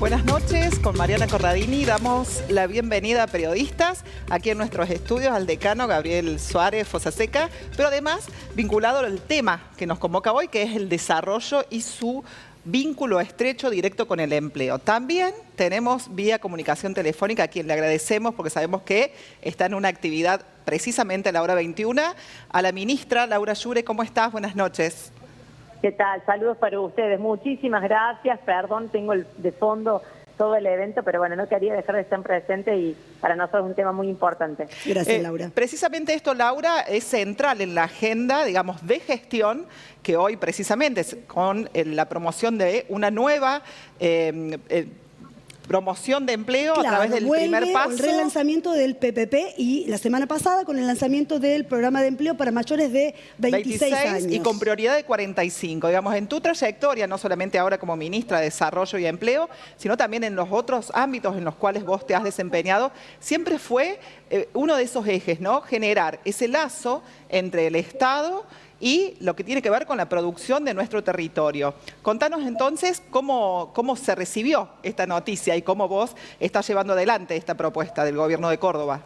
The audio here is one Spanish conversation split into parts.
Buenas noches, con Mariana Corradini damos la bienvenida a periodistas aquí en nuestros estudios al decano Gabriel Suárez Fosaseca, pero además vinculado al tema que nos convoca hoy, que es el desarrollo y su vínculo estrecho directo con el empleo. También tenemos vía comunicación telefónica a quien le agradecemos porque sabemos que está en una actividad precisamente a la hora 21, a la ministra Laura Llure. ¿Cómo estás? Buenas noches. ¿Qué tal? Saludos para ustedes. Muchísimas gracias. Perdón, tengo de fondo todo el evento, pero bueno, no quería dejar de estar presente y para nosotros es un tema muy importante. Gracias, Laura. Precisamente esto, Laura, es central en la agenda, digamos, de gestión, que hoy precisamente es con la promoción de una nueva promoción de empleo, claro, a través del primer paso. El relanzamiento del PPP y la semana pasada con el lanzamiento del programa de empleo para mayores de 26 años. Y con prioridad de 45. Digamos, en tu trayectoria, no solamente ahora como ministra de Desarrollo y Empleo, sino también en los otros ámbitos en los cuales vos te has desempeñado, siempre fue uno de esos ejes, ¿no? Generar ese lazo entre el Estado y lo que tiene que ver con la producción de nuestro territorio. Contanos entonces cómo se recibió esta noticia y cómo vos estás llevando adelante esta propuesta del Gobierno de Córdoba.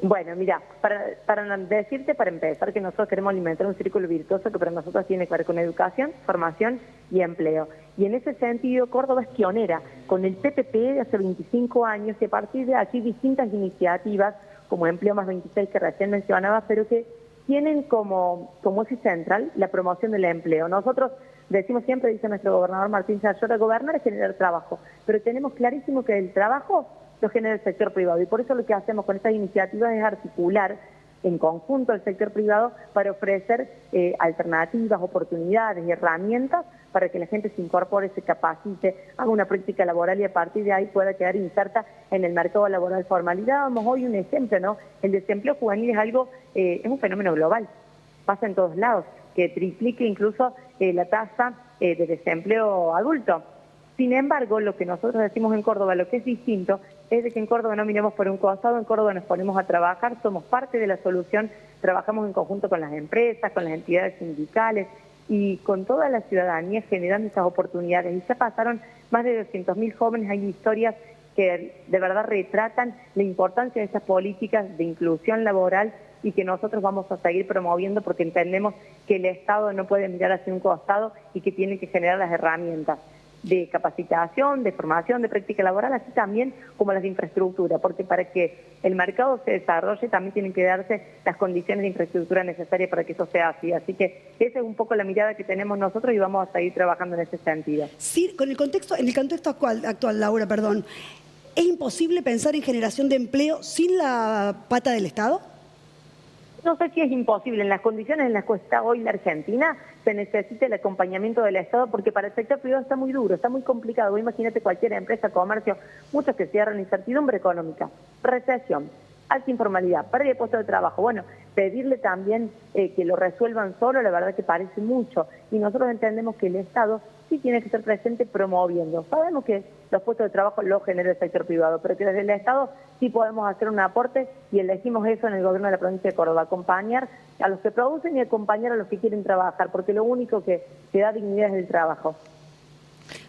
Bueno, mira, para decirte, para empezar, que nosotros queremos alimentar un círculo virtuoso que para nosotros tiene que ver con educación, formación y empleo. Y en ese sentido, Córdoba es pionera con el PPP de hace 25 años y a partir de allí distintas iniciativas como Empleo más 26 que recién mencionabas, pero que tienen como eje central la promoción del empleo. Nosotros decimos siempre, dice nuestro gobernador Martín Sayora, gobernar es generar trabajo, pero tenemos clarísimo que el trabajo lo genera el sector privado y por eso lo que hacemos con estas iniciativas es articular en conjunto al sector privado para ofrecer alternativas, oportunidades y herramientas para que la gente se incorpore, se capacite, haga una práctica laboral y a partir de ahí pueda quedar inserta en el mercado laboral formal. Y dábamos hoy un ejemplo, ¿no? El desempleo juvenil es algo, es un fenómeno global, pasa en todos lados, que triplique incluso la tasa de desempleo adulto. Sin embargo, lo que nosotros decimos en Córdoba, lo que es distinto, es de que en Córdoba no miremos por un costado, en Córdoba nos ponemos a trabajar, somos parte de la solución, trabajamos en conjunto con las empresas, con las entidades sindicales y con toda la ciudadanía generando esas oportunidades. Y ya pasaron más de 200.000 jóvenes, hay historias que de verdad retratan la importancia de estas políticas de inclusión laboral y que nosotros vamos a seguir promoviendo porque entendemos que el Estado no puede mirar hacia un costado y que tiene que generar las herramientas de capacitación, de formación, de práctica laboral, así también como las de infraestructura, porque para que el mercado se desarrolle también tienen que darse las condiciones de infraestructura necesarias para que eso sea así. Así que esa es un poco la mirada que tenemos nosotros y vamos a seguir trabajando en ese sentido. Sí, en el contexto actual, Laura, perdón, ¿es imposible pensar en generación de empleo sin la pata del Estado? No sé si es imposible. En las condiciones en las que está hoy la Argentina, se necesita el acompañamiento del Estado porque para el sector privado está muy duro, está muy complicado. Imagínate cualquier empresa, comercio, muchos que cierran, incertidumbre económica, recesión, alta informalidad, pérdida de puestos de trabajo. Bueno, pedirle también que lo resuelvan solo, la verdad que parece mucho. Y nosotros entendemos que el Estado sí tiene que estar presente promoviendo. Sabemos que los puestos de trabajo los genera el sector privado, pero que desde el Estado sí podemos hacer un aporte y elegimos eso en el gobierno de la provincia de Córdoba, acompañar a los que producen y acompañar a los que quieren trabajar, porque lo único que da dignidad es el trabajo.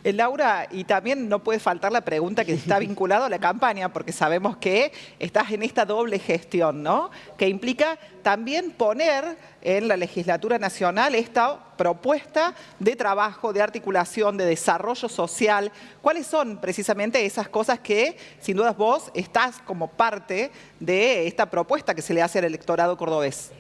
Laura, y también no puede faltar la pregunta que está vinculada a la campaña, porque sabemos que estás en esta doble gestión, ¿no? Que implica también poner en la legislatura nacional esta propuesta de trabajo, de articulación, de desarrollo social. ¿Cuáles son precisamente esas cosas que, sin dudas, vos estás como parte de esta propuesta que se le hace al electorado cordobés?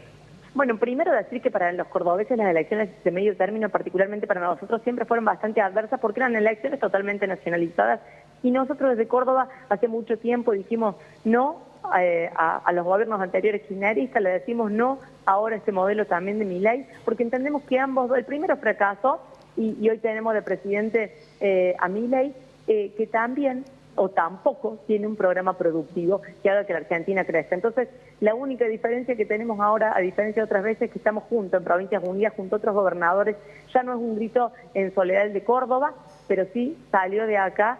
Bueno, primero decir que para los cordobeses las elecciones de medio término, particularmente para nosotros, siempre fueron bastante adversas porque eran elecciones totalmente nacionalizadas y nosotros desde Córdoba hace mucho tiempo dijimos no a los gobiernos anteriores kirchneristas, le decimos no ahora a este modelo también de Milei, porque entendemos que ambos, el primero fracasó y hoy tenemos de presidente a Milei, que también o tampoco tiene un programa productivo que haga que la Argentina crezca. Entonces, la única diferencia que tenemos ahora, a diferencia de otras veces, es que estamos juntos en Provincias Unidas, junto a otros gobernadores. Ya no es un grito en soledad el de Córdoba, pero sí salió de acá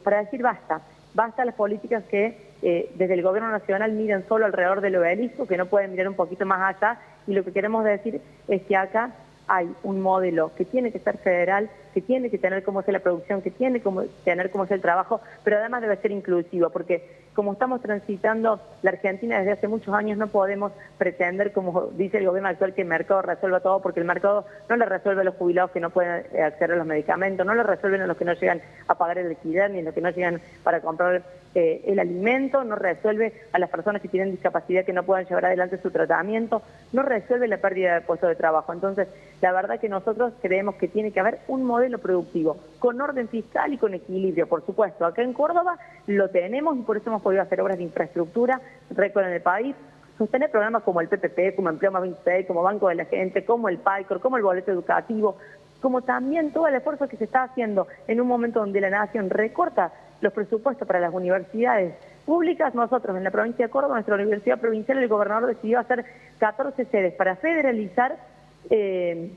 para decir basta. Basta las políticas que desde el gobierno nacional miran solo alrededor del obelisco, que no pueden mirar un poquito más allá, y lo que queremos decir es que acá hay un modelo que tiene que ser federal, que tiene que tener cómo ser la producción, que tiene que tener cómo ser el trabajo, pero además debe ser inclusivo, porque como estamos transitando la Argentina desde hace muchos años, no podemos pretender, como dice el gobierno actual, que el mercado resuelva todo, porque el mercado no le resuelve a los jubilados que no pueden acceder a los medicamentos, no le resuelven a los que no llegan a pagar el alquiler, ni a los que no llegan para comprar el alimento, no resuelve a las personas que tienen discapacidad que no puedan llevar adelante su tratamiento, no resuelve la pérdida de puestos de trabajo. Entonces, la verdad que nosotros creemos que tiene que haber un modelo productivo, con orden fiscal y con equilibrio, por supuesto. Acá en Córdoba lo tenemos y por eso hemos podido hacer obras de infraestructura récord en el país, sostener programas como el PPP, como Empleo Más 26, como Banco de la Gente, como el PAICOR, como el boleto educativo, como también todo el esfuerzo que se está haciendo en un momento donde la nación recorta los presupuestos para las universidades públicas. Nosotros en la provincia de Córdoba, nuestra universidad provincial, el gobernador decidió hacer 14 sedes para federalizar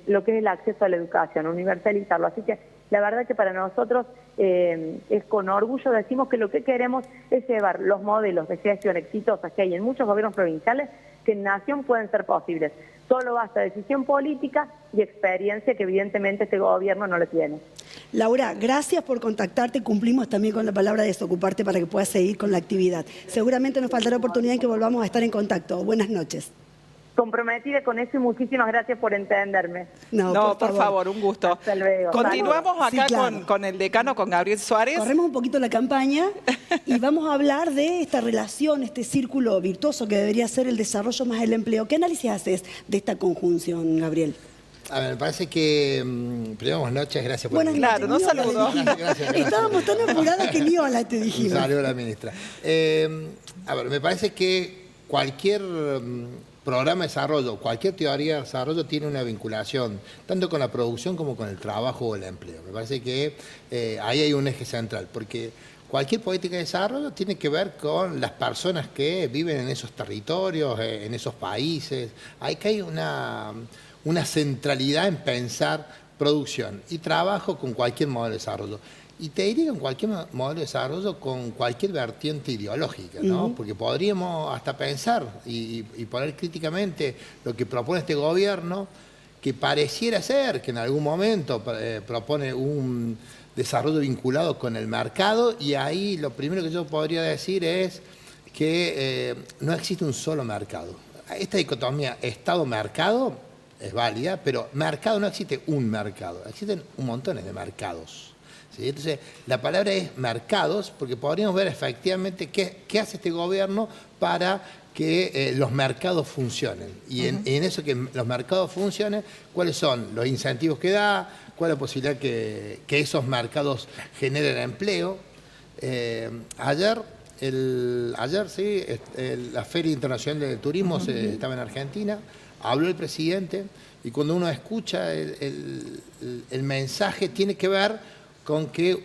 lo que es el acceso a la educación, universalizarlo. Así que la verdad que para nosotros es con orgullo decimos que lo que queremos es llevar los modelos de gestión exitosos que hay en muchos gobiernos provinciales que en nación pueden ser posibles. Solo basta decisión política y experiencia que evidentemente este gobierno no lo tiene. Laura, gracias por contactarte. Cumplimos también con la palabra de desocuparte para que puedas seguir con la actividad. Seguramente nos faltará oportunidad en que volvamos a estar en contacto. Buenas noches. Comprometida con eso y muchísimas gracias por entenderme. No, por favor, un gusto. Hasta luego. Continuamos acá Sí, claro. con el decano, con Gabriel Suárez. Corremos un poquito la campaña y vamos a hablar de esta relación, este círculo virtuoso que debería ser el desarrollo más el empleo. ¿Qué análisis haces de esta conjunción, Gabriel? A ver, me parece que, primero, buenas noches, gracias por Buenas Claro, noches, no ni hola, saludo. te dijimos. Gracias. Estábamos tan apuradas que ni hola te dijimos. Salió la ministra. A ver, me parece que cualquier programa de desarrollo, cualquier teoría de desarrollo tiene una vinculación, tanto con la producción como con el trabajo o el empleo. Me parece que ahí hay un eje central, porque cualquier política de desarrollo tiene que ver con las personas que viven en esos territorios, en esos países. Hay una centralidad en pensar producción y trabajo con cualquier modelo de desarrollo. Y te diría que en cualquier modelo de desarrollo con cualquier vertiente ideológica, ¿no? Porque podríamos hasta pensar y poner críticamente lo que propone este gobierno, que pareciera ser que en algún momento propone un desarrollo vinculado con el mercado, y ahí lo primero que yo podría decir es que no existe un solo mercado. Esta dicotomía Estado-mercado es válida, pero mercado no existe un mercado, existen un montón de mercados. ¿Sí? Entonces, la palabra es mercados, porque podríamos ver efectivamente qué hace este gobierno para que los mercados funcionen. Y en eso que los mercados funcionen, ¿cuáles son los incentivos que da? ¿Cuál es la posibilidad que esos mercados generen empleo? Ayer sí, la Feria Internacional de Turismo estaba en Argentina, habló el presidente, y cuando uno escucha el mensaje tiene que ver con que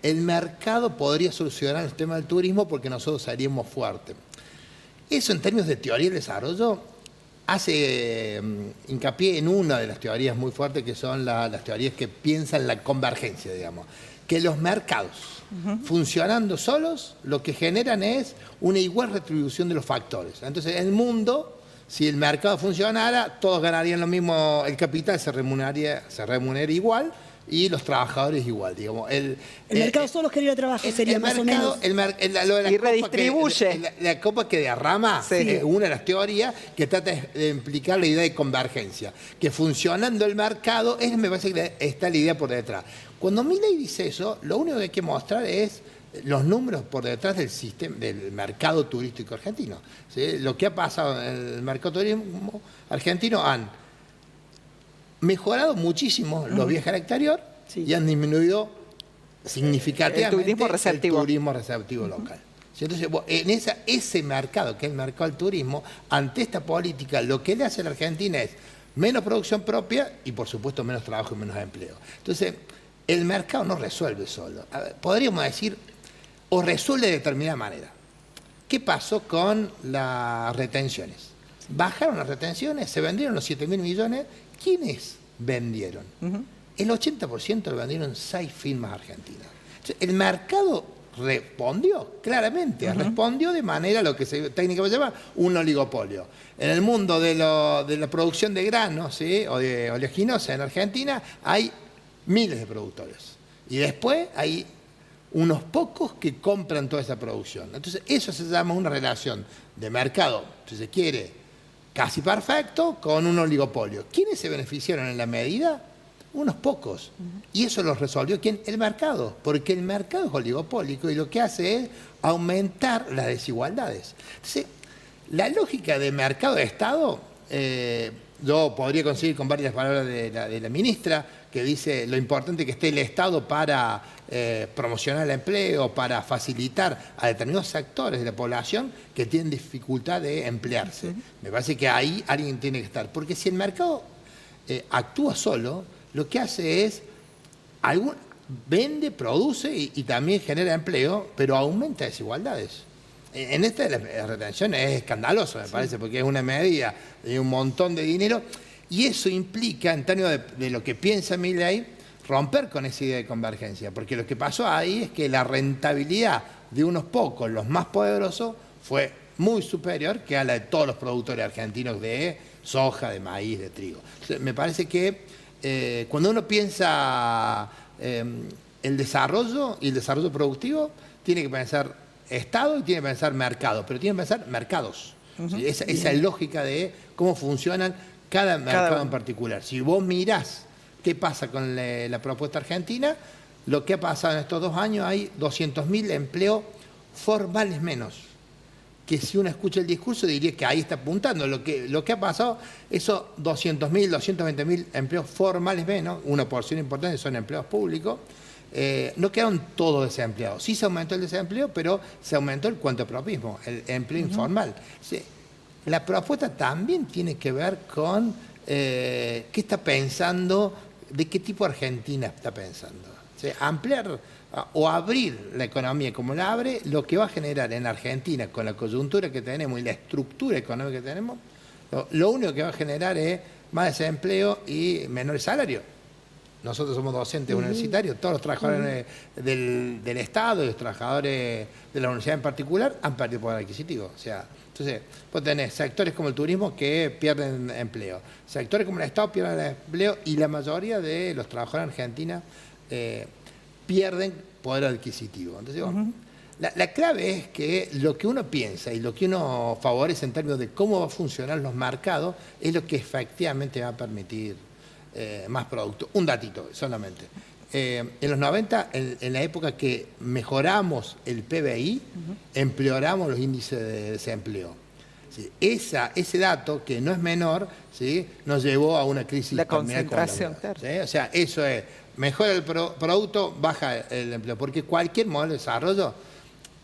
el mercado podría solucionar el tema del turismo porque nosotros seríamos fuertes. Eso en términos de teoría del desarrollo hace hincapié en una de las teorías muy fuertes, que son las teorías que piensan la convergencia, digamos. Que los mercados, funcionando solos, lo que generan es una igual retribución de los factores. Entonces, en el mundo, si el mercado funcionara, todos ganarían lo mismo, el capital se remunera igual, y los trabajadores igual, digamos. El mercado solo genera trabajo, sería más mercado, o menos. Y redistribuye. La copa que derrama es una de las teorías que trata de implicar la idea de convergencia. Que funcionando el mercado, me parece que está la idea por detrás. Cuando Milei dice eso, lo único que hay que mostrar es los números por detrás del sistema, del mercado turístico argentino. ¿Sí? Lo que ha pasado en el mercado turismo argentino han mejorado muchísimo los viajes al exterior y han disminuido significativamente el turismo receptivo local. Entonces, en ese mercado, que es el mercado del turismo, ante esta política, lo que le hace a la Argentina es menos producción propia y, por supuesto, menos trabajo y menos empleo. Entonces, el mercado no resuelve solo. A ver, podríamos decir, o resuelve de determinada manera. ¿Qué pasó con las retenciones? Bajaron las retenciones, se vendieron los 7.000 millones. ¿Quiénes vendieron? El 80% lo vendieron 6 firmas argentinas. Entonces, el mercado respondió claramente, respondió de manera a lo que técnicamente se llama un oligopolio. En el mundo de la producción de granos, ¿sí?, o de oleaginosa en Argentina hay miles de productores. Y después hay unos pocos que compran toda esa producción. Entonces eso se llama una relación de mercado, si se quiere, casi perfecto, con un oligopolio. ¿Quiénes se beneficiaron en la medida? Unos pocos. Y eso lo resolvió ¿quién? El mercado. Porque el mercado es oligopólico y lo que hace es aumentar las desigualdades. Entonces, la lógica de mercado de Estado, yo podría coincidir con varias palabras de la ministra, que dice lo importante que esté el Estado para promocionar el empleo, para facilitar a determinados sectores de la población que tienen dificultad de emplearse. Me parece que ahí alguien tiene que estar. Porque si el mercado actúa solo, lo que hace es, vende, produce y también genera empleo, pero aumenta desigualdades. En esta la retención es escandaloso, me parece, porque es una medida de un montón de dinero y eso implica, en términos de lo que piensa Milei, romper con esa idea de convergencia, porque lo que pasó ahí es que la rentabilidad de unos pocos, los más poderosos, fue muy superior que a la de todos los productores argentinos de soja, de maíz, de trigo. Entonces, me parece que cuando uno piensa el desarrollo y el desarrollo productivo, tiene que pensar Estado y tiene que pensar mercado, pero tiene que pensar mercados. ¿Sí? Esa lógica de cómo funcionan cada mercado en particular. Si vos mirás qué pasa con la propuesta argentina, lo que ha pasado en estos 2 años, hay 200.000 empleos formales menos. Que si uno escucha el discurso diría que ahí está apuntando. Lo que ha pasado, esos 200.000, 220.000 empleos formales menos, una porción importante son empleos públicos, no quedaron todos desempleados. Sí se aumentó el desempleo, pero se aumentó el cuentapropismo, el empleo informal. Sí, la propuesta también tiene que ver con qué está pensando, de qué tipo de Argentina está pensando. Sí, ampliar o abrir la economía como la abre, lo que va a generar en Argentina con la coyuntura que tenemos y la estructura económica que tenemos, lo único que va a generar es más desempleo y menores salarios. Nosotros somos docentes universitarios, todos los trabajadores del Estado y los trabajadores de la universidad en particular han perdido poder adquisitivo. O sea, entonces, vos tenés sectores como el turismo que pierden empleo, sectores como el Estado pierden empleo y la mayoría de los trabajadores en Argentina pierden poder adquisitivo. Entonces, la clave es que lo que uno piensa y lo que uno favorece en términos de cómo va a funcionar los mercados es lo que efectivamente va a permitir más producto. Un datito solamente. En los 90, en la época que mejoramos el PBI, empeoramos los índices de desempleo. ¿Sí? Ese dato, que no es menor, ¿sí?, nos llevó a una crisis. La concentración, claro. ¿Sí? O sea, eso es, mejora el producto, baja el empleo. Porque cualquier modelo de desarrollo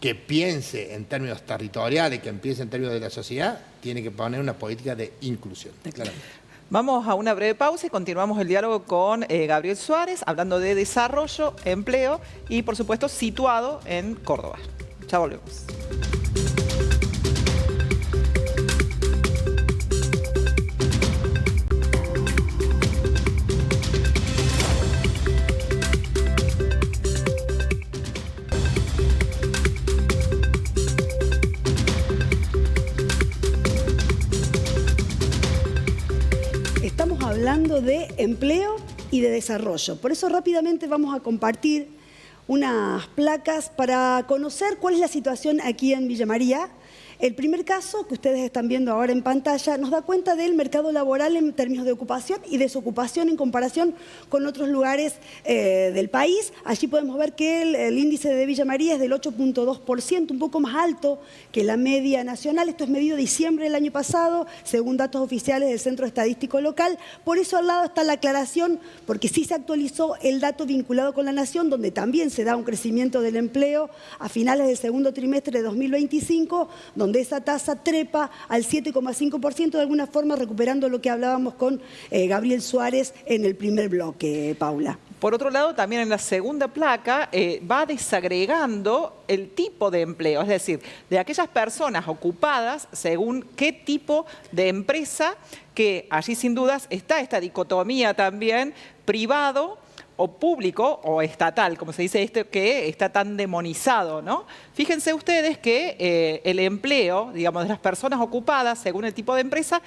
que piense en términos territoriales, que piense en términos de la sociedad, tiene que poner una política de inclusión, claramente. Vamos a una breve pausa y continuamos el diálogo con Gabriel Suárez, hablando de desarrollo, empleo y, por supuesto, situado en Córdoba. Ya volvemos. Hablando de empleo y de desarrollo. Por eso rápidamente vamos a compartir unas placas para conocer cuál es la situación aquí en Villa María. El primer caso, que ustedes están viendo ahora en pantalla, nos da cuenta del mercado laboral en términos de ocupación y desocupación en comparación con otros lugares del país. Allí podemos ver que el índice de Villa María es del 8.2%, un poco más alto que la media nacional. Esto es medido diciembre del año pasado, según datos oficiales del Centro Estadístico Local. Por eso al lado está la aclaración, porque sí se actualizó el dato vinculado con la Nación, donde también se da un crecimiento del empleo a finales del segundo trimestre de 2025, donde esa tasa trepa al 7,5%, de alguna forma recuperando lo que hablábamos con Gabriel Suárez en el primer bloque, Paula. Por otro lado, también en la segunda placa va desagregando el tipo de empleo, es decir, de aquellas personas ocupadas según qué tipo de empresa, que allí sin dudas está esta dicotomía también, privado o público o estatal, como se dice esto, que está tan demonizado, ¿no? Fíjense ustedes que el empleo, digamos, de las personas ocupadas, según el tipo de empresa,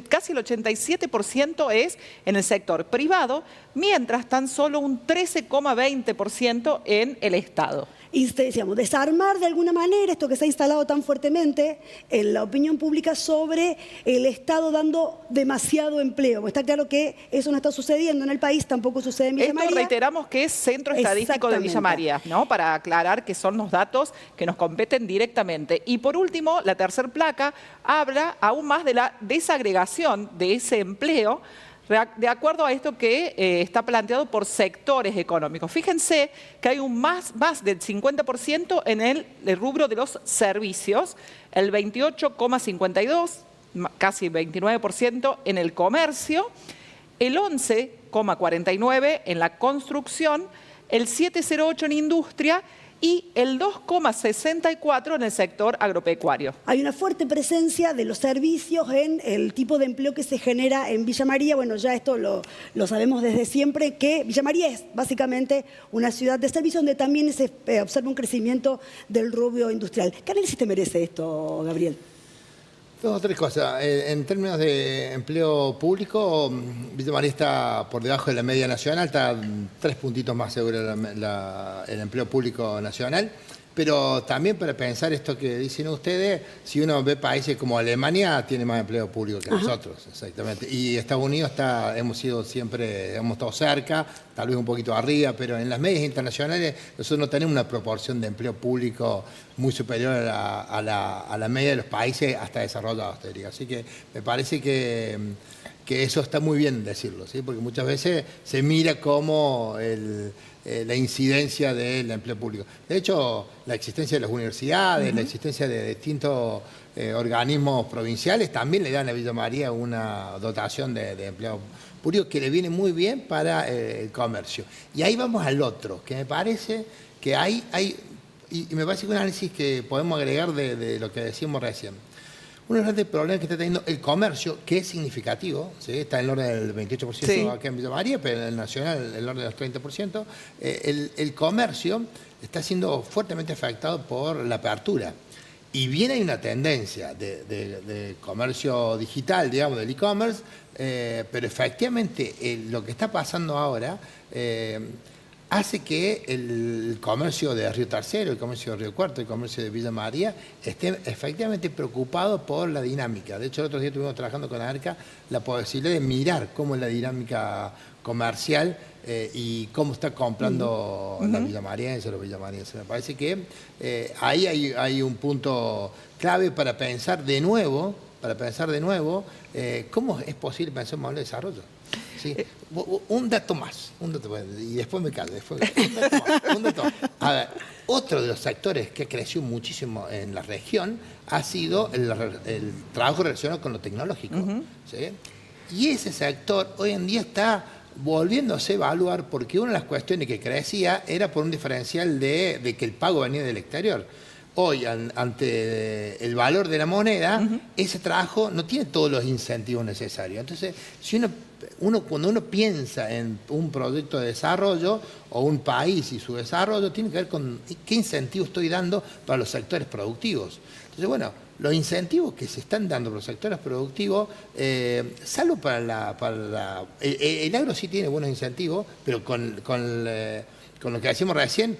casi el 87% es en el sector privado, mientras tan solo un 13,20% en el Estado. Y decíamos, desarmar de alguna manera esto que se ha instalado tan fuertemente en la opinión pública sobre el Estado dando demasiado empleo. Está claro que eso no está sucediendo en el país, tampoco sucede en Villa María. Esto reiteramos que es Centro Estadístico de Villa María, ¿no? Para aclarar que son los datos que nos competen directamente. Y por último, la tercera placa habla aún más de la desagregación de ese empleo de acuerdo a esto que está planteado por sectores económicos. Fíjense que hay un más del 50% en el rubro de los servicios, el 28,52%, casi 29% en el comercio, el 11,49% en la construcción, el 7,08% en industria y el 2,64% en el sector agropecuario. Hay una fuerte presencia de los servicios en el tipo de empleo que se genera en Villa María. Bueno, ya esto lo sabemos desde siempre, que Villa María es básicamente una ciudad de servicios donde también se observa un crecimiento del rubro industrial. ¿Qué análisis te merece esto, Gabriel? Dos o tres cosas. En términos de empleo público, Villa María está por debajo de la media nacional, está 3 puntitos más seguro el empleo público nacional. Pero también para pensar esto que dicen ustedes, si uno ve países como Alemania, tiene más empleo público que nosotros, exactamente. Y Estados Unidos hemos sido siempre, hemos estado cerca, tal vez un poquito arriba, pero en las medias internacionales nosotros no tenemos una proporción de empleo público muy superior a la media de los países hasta desarrollados, te diría. Así que me parece que eso está muy bien decirlo, ¿sí? Porque muchas veces se mira como la incidencia del empleo público. De hecho, la existencia de las universidades, la existencia de distintos organismos provinciales también le dan a Villa María una dotación de empleo público que le viene muy bien para el comercio. Y ahí vamos al otro, que me parece que y me parece que un análisis que podemos agregar de lo que decíamos recién. Uno de los grandes problemas que está teniendo el comercio, que es significativo, ¿sí? Está en el orden del 28% acá en Villa María, pero en el nacional en el orden del 30%, el comercio está siendo fuertemente afectado por la apertura. Y bien hay una tendencia de comercio digital, digamos, del e-commerce, pero efectivamente lo que está pasando ahora hace que el comercio de Río Tercero, el comercio de Río Cuarto, el comercio de Villa María, esté efectivamente preocupado por la dinámica. De hecho, el otro día estuvimos trabajando con ARCA la posibilidad de mirar cómo es la dinámica comercial y cómo está comprando la villamariense o los villamarienses. Me parece que ahí hay un punto clave para pensar de nuevo, cómo es posible pensar en un modelo de desarrollo. ¿Sí? Un dato más, y después me callo. Un dato más. A ver, otro de los sectores que creció muchísimo en la región ha sido el trabajo relacionado con lo tecnológico. ¿Sí? Y ese sector hoy en día está volviéndose a evaluar porque una de las cuestiones que crecía era por un diferencial de que el pago venía del exterior. Hoy, ante el valor de la moneda, ese trabajo no tiene todos los incentivos necesarios. Entonces, si cuando uno piensa en un proyecto de desarrollo o un país y su desarrollo, tiene que ver con qué incentivos estoy dando para los sectores productivos. Entonces, bueno, los incentivos que se están dando para los sectores productivos, salvo el agro sí tiene buenos incentivos, pero con lo que decíamos recién,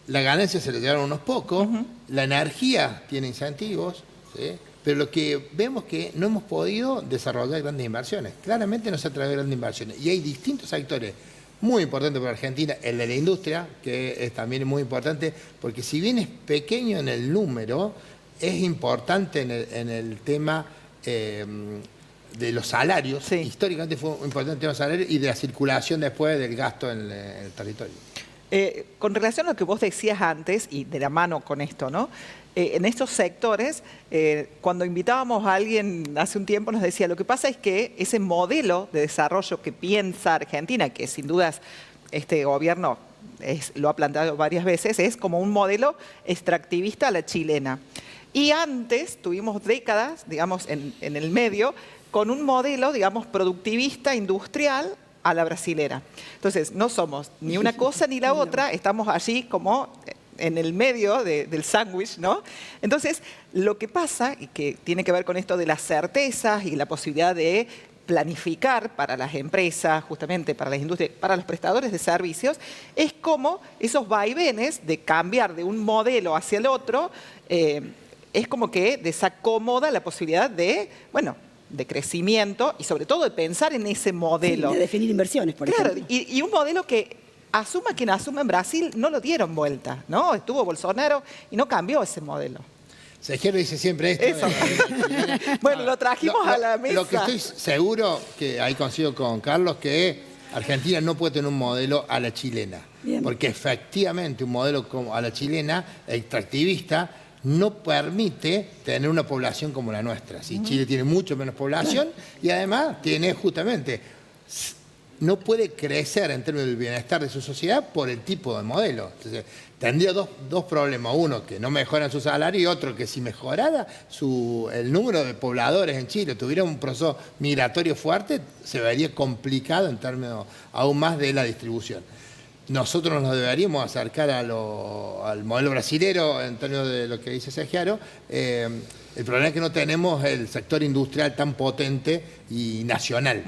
la ganancia se le llevaron unos pocos, la energía tiene incentivos, ¿sí? Pero lo que vemos es que no hemos podido desarrollar grandes inversiones. Claramente no se atrae grandes inversiones. Y hay distintos sectores muy importantes para Argentina, el de la industria, que es también muy importante, porque si bien es pequeño en el número, es importante en el tema de los salarios. Sí. Históricamente fue importante el tema de los salarios y de la circulación después del gasto en el territorio. Con relación a lo que vos decías antes, y de la mano con esto, ¿no? En estos sectores, cuando invitábamos a alguien hace un tiempo, nos decía, lo que pasa es que ese modelo de desarrollo que piensa Argentina, que sin dudas este gobierno lo ha planteado varias veces, es como un modelo extractivista a la chilena. Y antes tuvimos décadas, digamos, en el medio, con un modelo, digamos, productivista, industrial, a la brasilera. Entonces, no somos ni una cosa ni la otra, estamos allí como en el medio del sándwich, ¿no? Entonces, lo que pasa, y que tiene que ver con esto de las certezas y la posibilidad de planificar para las empresas, justamente para las industrias, para los prestadores de servicios, es como esos vaivenes de cambiar de un modelo hacia el otro, es como que desacomoda la posibilidad de, bueno, de crecimiento y sobre todo de pensar en ese modelo. Sí, de definir inversiones, por ejemplo. Claro, y un modelo que asuma quien asume en Brasil, no lo dieron vuelta, ¿no? Estuvo Bolsonaro y no cambió ese modelo. Sergio dice siempre esto. Eso. Bueno, lo trajimos a la mesa. Lo que estoy seguro, que ahí coincido con Carlos, que Argentina no puede tener un modelo a la chilena. Bien. Porque efectivamente un modelo como a la chilena, extractivista, no permite tener una población como la nuestra. ¿Sí? Chile tiene mucho menos población y además tiene justamente, no puede crecer en términos del bienestar de su sociedad por el tipo de modelo. Entonces, tendría dos problemas. Uno, que no mejoran su salario, y otro, que si mejorara el número de pobladores en Chile, tuviera un proceso migratorio fuerte, se vería complicado en términos aún más de la distribución. Nosotros nos deberíamos acercar al modelo brasilero en términos de lo que dice Sergio. El problema es que no tenemos el sector industrial tan potente y nacional.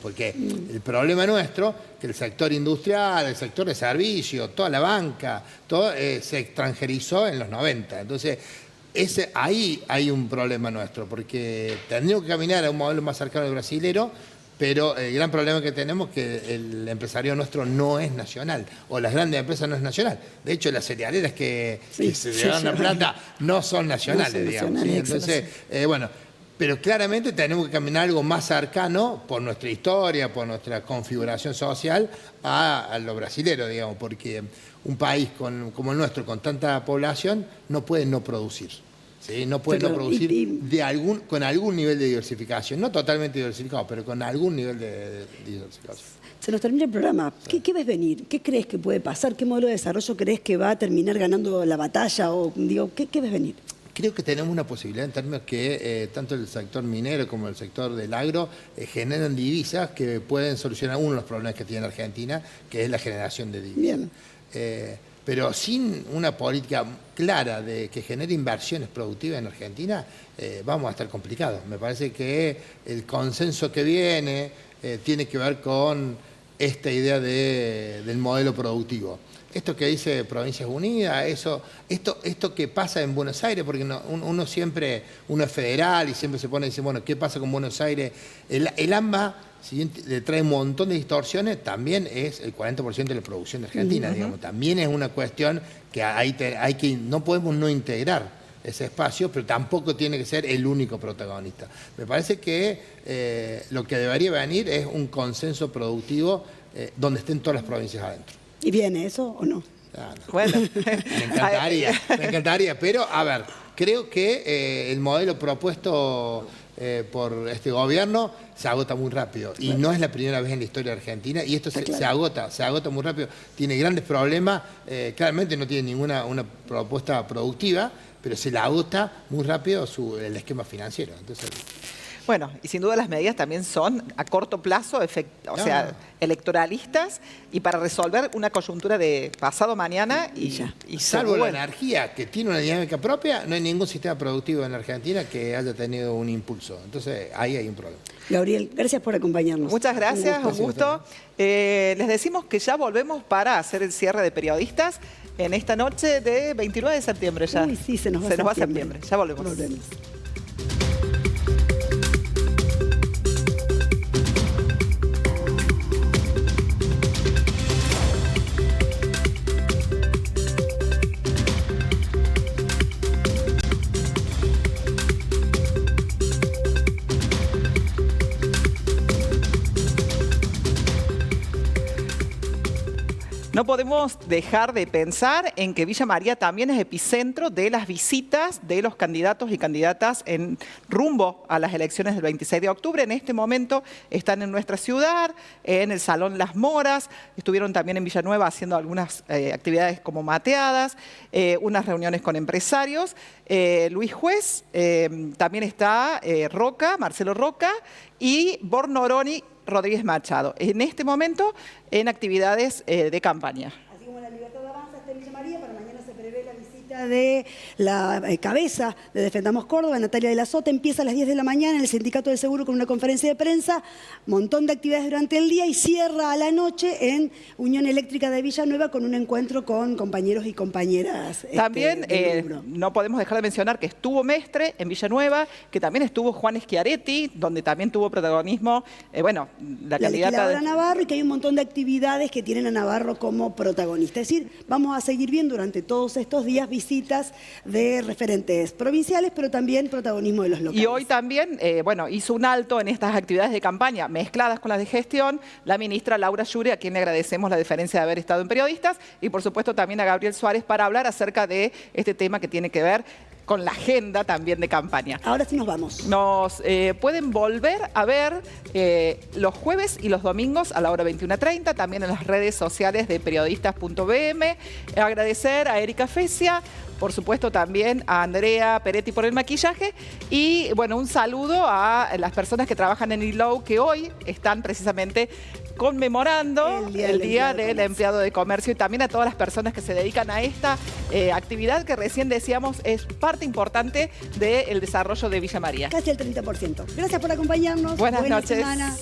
Porque el problema nuestro es que el sector industrial, el sector de servicios, toda la banca, todo se extranjerizó en los 90. Entonces, ahí hay un problema nuestro, porque tendríamos que caminar a un modelo más cercano al brasilero, pero el gran problema que tenemos es que el empresario nuestro no es nacional, o las grandes empresas no es nacional. De hecho, las cerealeras que se llevan la plata no son nacionales, no son digamos. Nacionales, ¿sí? Entonces, bueno, pero claramente tenemos que caminar algo más cercano por nuestra historia, por nuestra configuración social, a lo brasilero, digamos, porque un país como el nuestro, con tanta población, no puede no producir. ¿Sí? No puede no producir con algún nivel de diversificación, no totalmente diversificado, pero con algún nivel de diversificación. Se nos termina el programa. ¿Qué ves venir? ¿Qué crees que puede pasar? ¿Qué modelo de desarrollo crees que va a terminar ganando la batalla? O, digo, ¿qué ves venir? Creo que tenemos una posibilidad en términos que tanto el sector minero como el sector del agro generan divisas que pueden solucionar uno de los problemas que tiene Argentina, que es la generación de divisas. Bien. Pero sin una política clara de que genere inversiones productivas en Argentina, vamos a estar complicados. Me parece que el consenso que viene tiene que ver con esta idea del modelo productivo. Esto que dice Provincias Unidas, esto que pasa en Buenos Aires, porque uno es federal y siempre se pone y dice, bueno, ¿qué pasa con Buenos Aires? El AMBA, si le trae un montón de distorsiones, también es el 40% de la producción de Argentina, digamos. También es una cuestión que no podemos no integrar ese espacio, pero tampoco tiene que ser el único protagonista. Me parece que lo que debería venir es un consenso productivo donde estén todas las provincias adentro. ¿Y viene eso o no? No. Bueno, me encantaría, pero a ver, creo que el modelo propuesto por este gobierno se agota muy rápido y no es la primera vez en la historia de Argentina y esto se agota muy rápido, tiene grandes problemas, claramente no tiene ninguna propuesta productiva, pero se la agota muy rápido el esquema financiero. Entonces, bueno, y sin duda las medidas también son a corto plazo, sea, electoralistas y para resolver una coyuntura de pasado mañana y salvo la energía, que tiene una dinámica propia, no hay ningún sistema productivo en Argentina que haya tenido un impulso. Entonces, ahí hay un problema. Gabriel, gracias por acompañarnos. Muchas gracias, un gusto. Les decimos que ya volvemos para hacer el cierre de periodistas en esta noche de 29 de septiembre ya. Uy, sí, se nos va septiembre. Ya volvemos. Volvemos. No podemos dejar de pensar en que Villa María también es epicentro de las visitas de los candidatos y candidatas en rumbo a las elecciones del 26 de octubre. En este momento están en nuestra ciudad, en el Salón Las Moras, estuvieron también en Villanueva haciendo algunas actividades como mateadas, unas reuniones con empresarios. Luis Juez, también está Roca, Marcelo Roca y Bornoroni, Rodríguez Machado. En este momento, en actividades de campaña. Así como la Libertad Avanza está en Villa María, para mañana se prevé la visita de la cabeza de Defendamos Córdoba, Natalia de la Sota. Empieza a las 10 de la mañana en el Sindicato del Seguro con una conferencia de prensa, montón de actividades durante el día y cierra a la noche en Unión Eléctrica de Villanueva con un encuentro con compañeros y compañeras. También no podemos dejar de mencionar que estuvo Mestre en Villanueva, que también estuvo Juan Schiaretti, donde también tuvo protagonismo, la candidata de Navarro, y que hay un montón de actividades que tienen a Navarro como protagonista. Es decir, vamos a seguir viendo durante todos estos días visitas de referentes provinciales, pero también protagonismo de los locales. Y hoy también, hizo un alto en estas actividades de campaña mezcladas con las de gestión, la ministra Laura Llure, a quien le agradecemos la deferencia de haber estado en Periodistas, y por supuesto también a Gabriel Suárez para hablar acerca de este tema que tiene que ver con la agenda también de campaña. Ahora sí nos vamos. Nos pueden volver a ver los jueves y los domingos a la hora 21:30, también en las redes sociales de periodistas.bm. Agradecer a Erika Fecia, por supuesto también a Andrea Peretti por el maquillaje y un saludo a las personas que trabajan en ILOU que hoy están precisamente conmemorando el Día del Empleado de Comercio y también a todas las personas que se dedican a esta actividad que recién decíamos es parte importante del desarrollo de Villa María. Casi el 30%. Gracias por acompañarnos. Buenas Buena noches. semana.